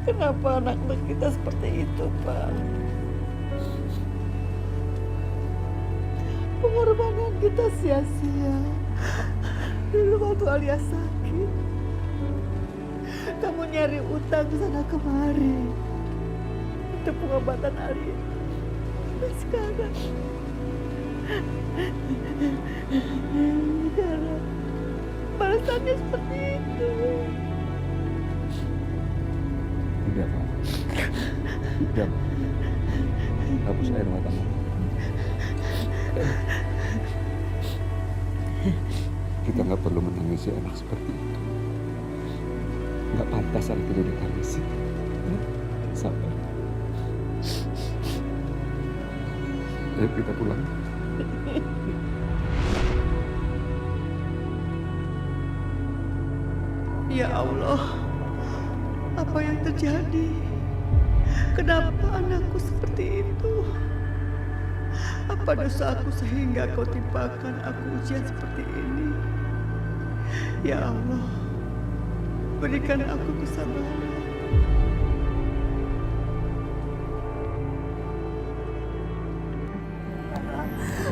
Kenapa anak-anak kita seperti itu, Pak? Pengorbanan kita sia-sia. Dulu waktu Alia sakit, kamu nyari utang sana kemari untuk pengobatan Alia. Dan sekarang balasannya seperti itu. Udah, Pak. Udah, Pak. Hapus air matamu. Kita nggak perlu menangisi anak seperti itu. Nggak pantas anak itu ditangisi. Ya, sabar. Ayo kita pulang. Ya Allah, apa yang terjadi? Kenapa anakku seperti itu? Apa dosa aku sehingga kau timpakan aku ujian seperti ini? Ya Allah, berikan aku kesabaran.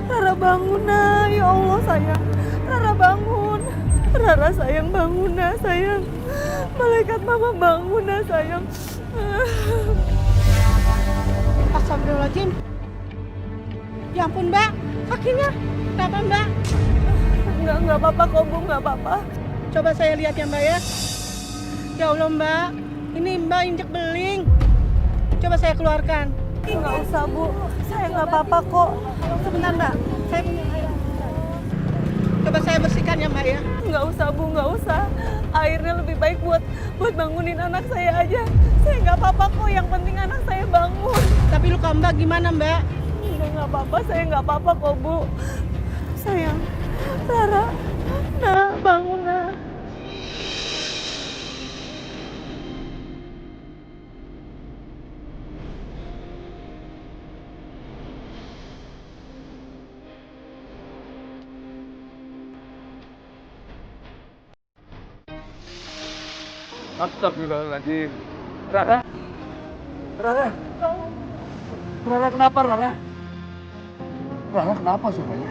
Rara bangun nak, ya Allah sayang. Rara bangun. Rara sayang bangun nak sayang. Malaikat mama bangun nak sayang. Astagfirullahaladzim. Ya ampun Mbak, kakinya kenapa Mbak? Enggak apa-apa kok Bu, enggak apa-apa. Coba saya lihat ya Mbak ya. Ya Allah Mbak, ini Mbak injek beling. Coba saya keluarkan. Enggak usah Bu, saya enggak apa-apa kok. Sebentar Mbak, saya coba saya bersihkan ya Mbak ya. Enggak usah Bu, enggak usah. Airnya lebih baik buat bangunin anak saya aja. Saya enggak apa-apa kok, yang penting anak saya bangun. Tapi luka Mbak gimana Mbak? Enggak apa-apa, saya enggak apa-apa kok Bu. Sayang, Rara, nah bangun nah. Astagfirullahaladzim. Rara? Rara? Rara kenapa, Rara? Rara kenapa sebenarnya?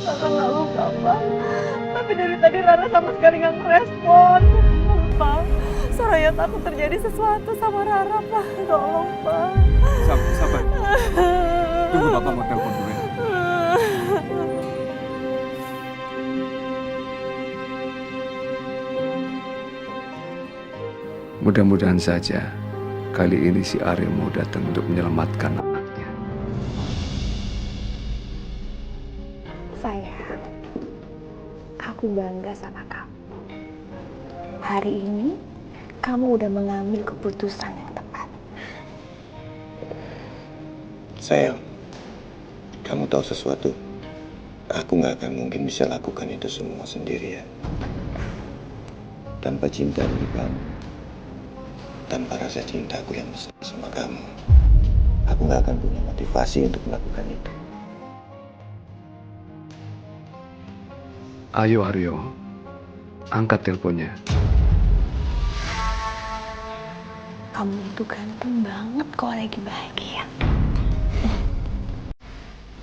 Rara nggak luka, Pak. Tapi dari tadi Rara sama sekali nggak ngerespon. Pak, Soraya takut terjadi sesuatu sama Rara, Pak. Tolong, Pak. Sabar. Tunggu Bapak mau telepon dulu ya. Mudah-mudahan saja kali ini si Aryo mau datang untuk menyelamatkan anaknya. Sayang, aku bangga sama kamu. Hari ini kamu udah mengambil keputusan yang tepat. Sayang, kamu tahu sesuatu? Aku nggak akan mungkin bisa lakukan itu semua sendirian. Tanpa cinta dari kamu, tanpa rasa cintaku yang besar sama kamu, aku nggak akan punya motivasi untuk melakukan itu. Ayo Aryo, angkat teleponnya. Kamu itu ganteng banget kalau lagi bahagia.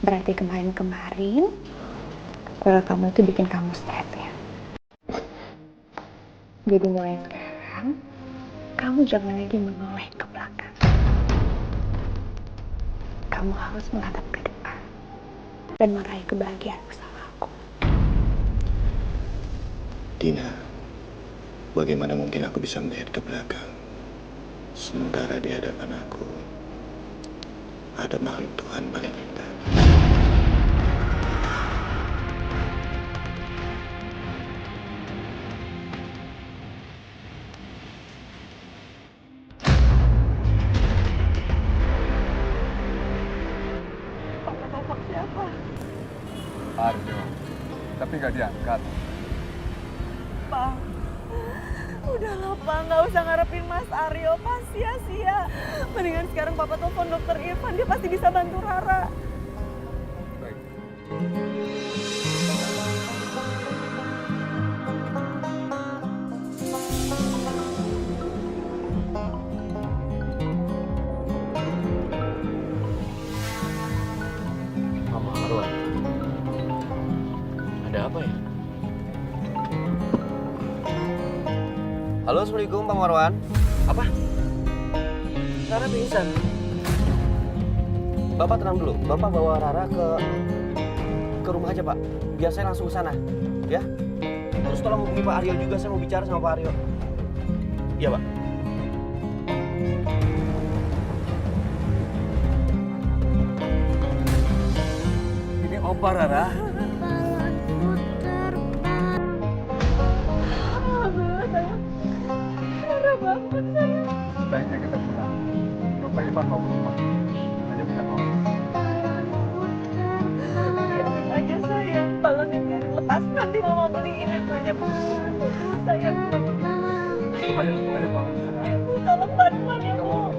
Berarti kemarin-kemarin kalau kamu itu bikin kamu stres ya. Jadi mulai sekarang kamu jangan lagi menoleh ke belakang. Kamu harus menghadap ke depan dan meraih kebahagiaan bersama aku. Dina, bagaimana mungkin aku bisa melihat ke belakang sementara di hadapan aku ada makhluk Tuhan paling indah. Aryo, tapi nggak diangkat. Pak, udahlah Pak, nggak usah ngarepin Mas Aryo, Pak, sia-sia. Mendingan sekarang Papa telepon Dokter Irfan, dia pasti bisa bantu Rara. Baik. Halo, Assalamualaikum Bang Marwan. Apa? Rara pingsan. Bapak tenang dulu. Bapak bawa Rara ke rumah aja, Pak. Biar saya langsung ke sana. Ya? Terus tolong hubungi Pak Aryo juga. Saya mau bicara sama Pak Aryo. Iya, Pak. Ini Opa Rara. Sebaiknya kita pulang. Bapak Ivan mau ke rumah. Hanya bisa mau. Biarin aja sayang. Balon ini lepas nanti mama beliin yang banyak. Sayang. Ayo bangun. Ibu tolong bantuan ya Bu.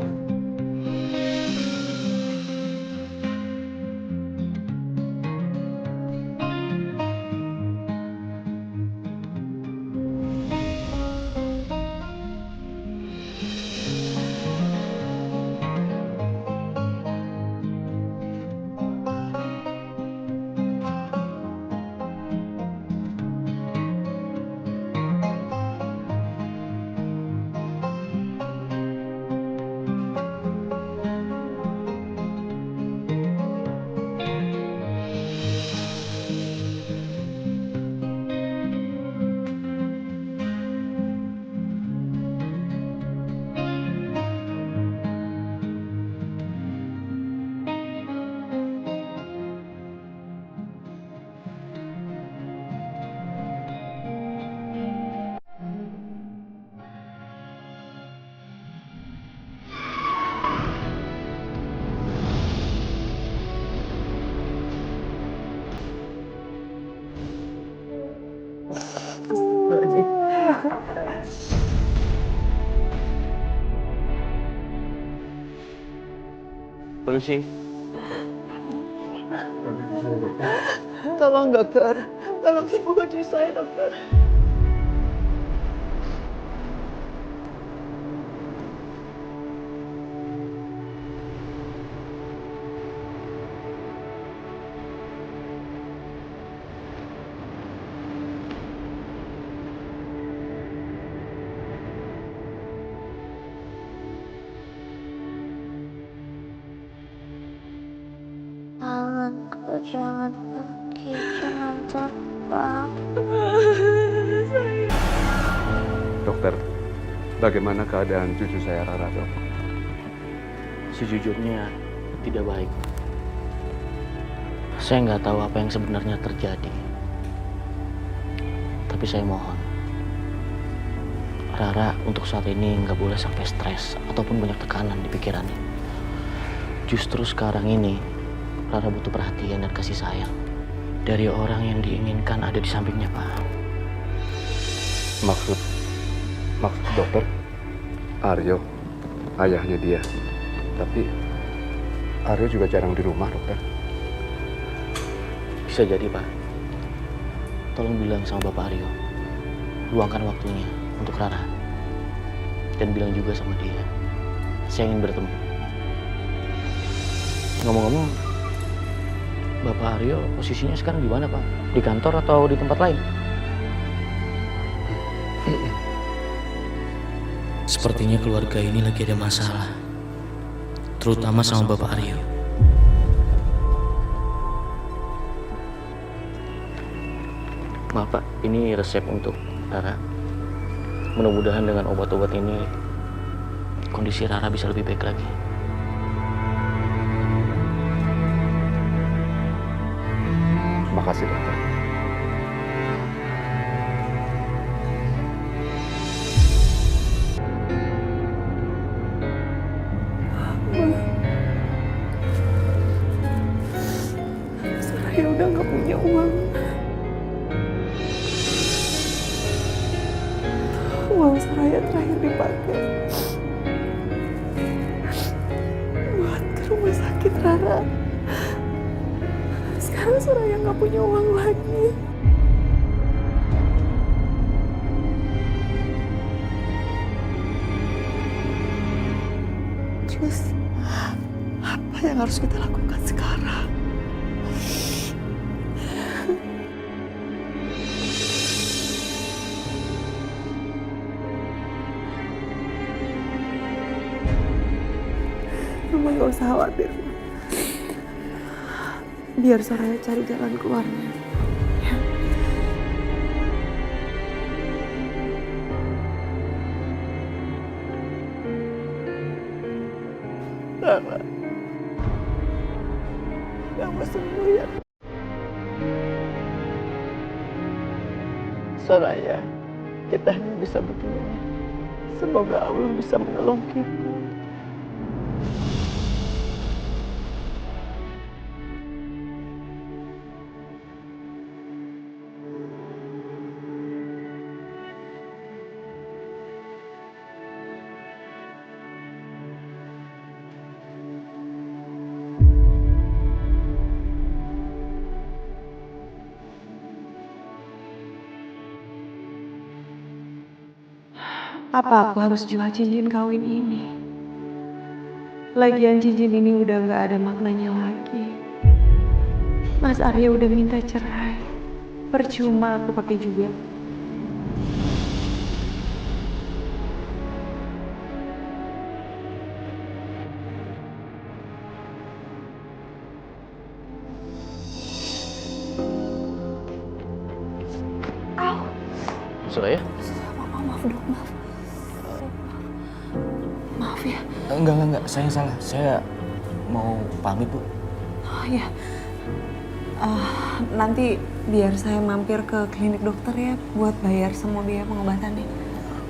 Permisi. Tolong dokter. Tolong sembuhkan cucu saya dokter. Tanganku jangan pergi, jangan terbang. Dokter, bagaimana keadaan cucu saya Rara, dok? Sejujurnya tidak baik. Saya nggak tahu apa yang sebenarnya terjadi. Tapi saya mohon, Rara untuk saat ini nggak boleh sampai stres ataupun banyak tekanan di pikirannya. Justru sekarang ini Rara butuh perhatian dan kasih sayang dari orang yang diinginkan ada di sampingnya, Pak. Maksud dokter, Aryo, ayahnya dia. Tapi Aryo juga jarang di rumah, dokter. Bisa jadi, Pak. Tolong bilang sama Bapak Aryo, luangkan waktunya untuk Rara. Dan bilang juga sama dia, saya ingin bertemu. Ngomong-ngomong, Bapak Aryo posisinya sekarang di mana, Pak? Di kantor atau di tempat lain? Sepertinya keluarga ini lagi ada masalah, terutama sama Bapak Aryo. Maaf, Pak, ini resep untuk Rara. Mudah-mudahan dengan obat-obat ini kondisi Rara bisa lebih baik lagi. Terima kasih, dokter. Saya udah nggak punya uang. Uang saya terakhir dipakai buat ke rumah sakit Rara. Sekarang Soraya nggak punya uang lagi. Terus apa yang harus kita lakukan sekarang? usah khawatir. Biar Soraya cari jalan keluarnya. Rara, kamu sembuh ya. Soraya, kita hanya bisa berdoa. Semoga Allah bisa menolong kita. Apa aku harus jual cincin kawin ini? Lagian cincin ini udah gak ada maknanya lagi. Mas Arya udah minta cerai. Percuma aku pakai juga. Soraya? Maaf dok, maaf. Maaf ya. Enggak. Saya yang salah. Saya mau pamit, Bu. Oh ya. Nanti biar saya mampir ke klinik dokter ya buat bayar semua biaya pengobatannya.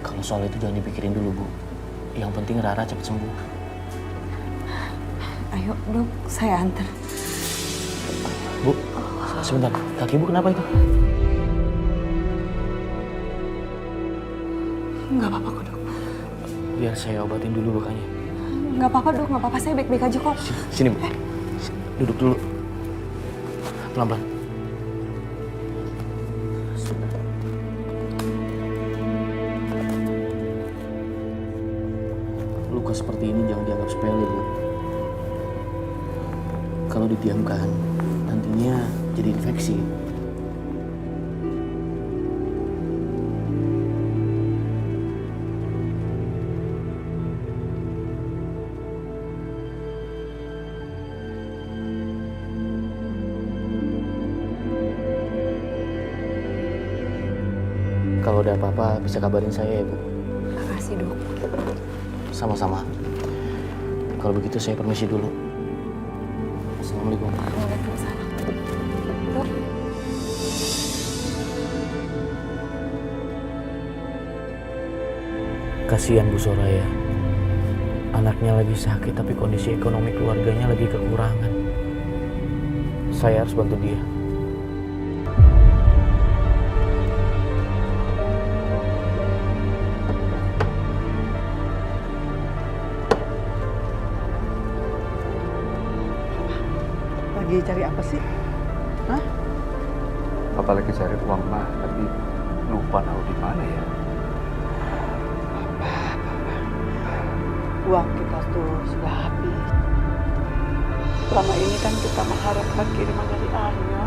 Kalau soal itu jangan dipikirin dulu, Bu. Yang penting Rara cepat sembuh. Ayo dok, saya antar. Bu, sebentar. Kaki Bu kenapa itu? Nggak apa-apa kok dok. Biar saya obatin dulu lukanya. Nggak apa-apa dok, nggak apa-apa. Saya baik-baik aja kok. Sini, Bu. Duduk dulu. Pelan-pelan. Luka seperti ini jangan dianggap sepele, Bu. Kalau didiamkan, nantinya jadi infeksi. Kalau ada apa-apa bisa kabarin saya ya, Bu. Makasih dok. Sama-sama. Kalau begitu saya permisi dulu. Assalamualaikum. Waalaikumsalam. Dok. Kasihan Bu Soraya. Anaknya lagi sakit tapi kondisi ekonomi keluarganya lagi kekurangan. Saya harus bantu dia. Lagi cari apa sih? Hah? Papa lagi cari uang mah, tapi lupa tahu di mana ya. Uang kita tuh sudah habis. Selama ini kan kita mengharapkan kiriman dari Aryo.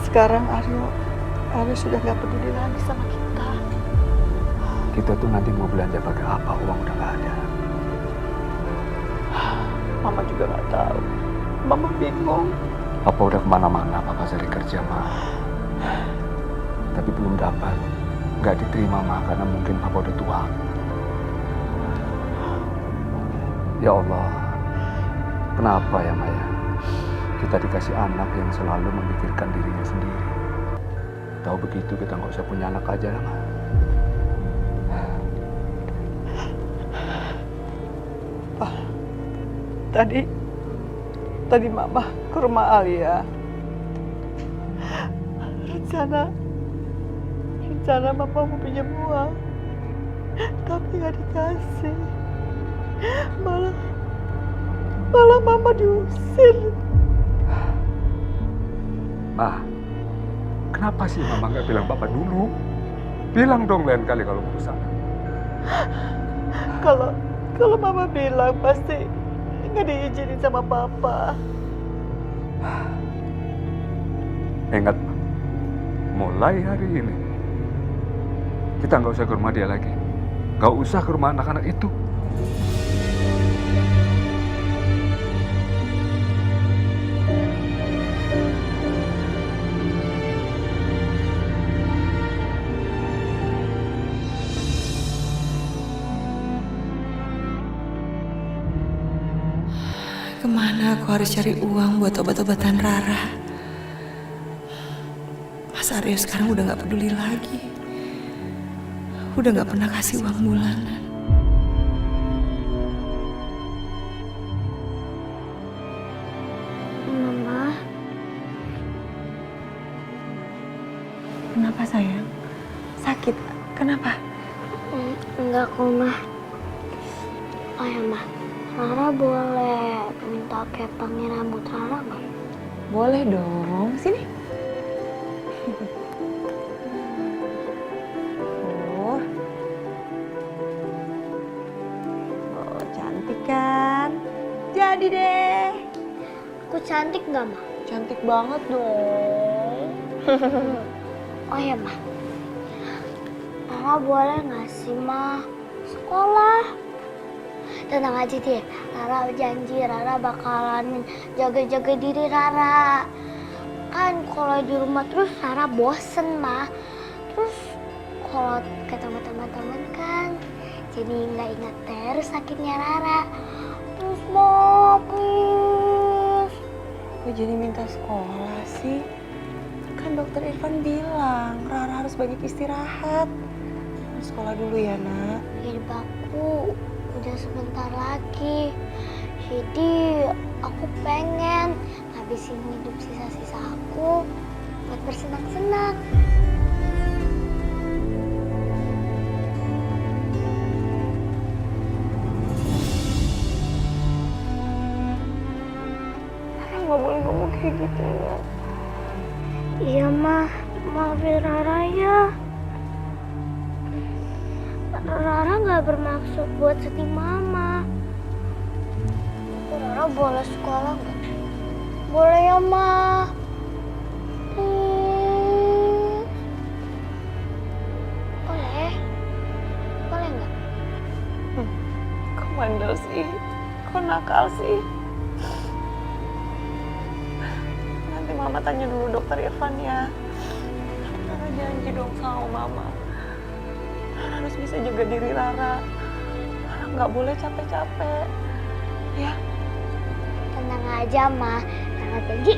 Sekarang Aryo sudah gak peduli lagi sama kita. Kita tuh nanti mau belanja pakai apa, uang udah gak ada. Mama juga gak tahu. Mama bingung. Papa udah kemana-mana, Papa cari kerja mah. Tapi belum dapat. Gak diterima mah, karena mungkin Papa udah tua. Ya Allah, kenapa ya Maya? Kita dikasih anak yang selalu memikirkan dirinya sendiri. Tahu begitu kita nggak usah punya anak aja lah, Ma. Pak, tadi Mama ke rumah Alia. Rencana Mama mau pinjam uang, tapi nggak dikasih. Malah Mama diusir. Ma, kenapa sih Mama nggak bilang Papa dulu? Bilang dong lain kali kalau mau ke sana. Kalau Mama bilang pasti nggak diizinin sama Papa. Ingat, Ma, mulai hari ini kita nggak usah ke rumah dia lagi. Nggak usah ke rumah anak-anak itu. Kemana aku harus cari uang buat obat-obatan Rara? Mas Aryo sekarang udah gak peduli lagi. Udah gak pernah kasih uang bulanan. Mama, Kenapa sayang? Sakit? Kenapa? enggak kok, Ma. Oh ya, Ma. Rara boleh minta kepangin rambut Rara nggak? Boleh dong. Sini. Oh, cantik kan? Jadi deh. Aku cantik nggak, Ma? Cantik banget dong. Oh ya, Ma. Rara boleh nggak sih, Ma? Sekolah. Tenang aja deh, Rara janji Rara bakalan jaga-jaga diri Rara. Kan kalau di rumah terus Rara bosen, Ma. Terus kalau ketemu teman-teman kan jadi nggak ingat terus sakitnya Rara. Terus Ma, please. Kok jadi minta sekolah sih? Kan dokter Irfan bilang Rara harus banyak istirahat. Sekolah dulu ya, Nak. Hidup aku udah sebentar lagi. Jadi aku pengen habisin hidup sisa-sisa aku buat bersenang-senang. Rara nggak boleh ngomong kayak gitu, Nak. Iya, Ma. Maafin Rara ya. Rara nggak bermaksud buat sedih Mama. Rara boleh sekolah nggak? Boleh ya, Ma. Please. Boleh? Boleh nggak? Kok bandel sih? Kok nakal sih? Nanti Mama tanya dulu dokter Irfan ya. Rara janji dong sama Mama. Rara harus bisa jaga diri Rara. Rara nggak boleh capek-capek. Ya, Tenang aja, Ma. Rara janji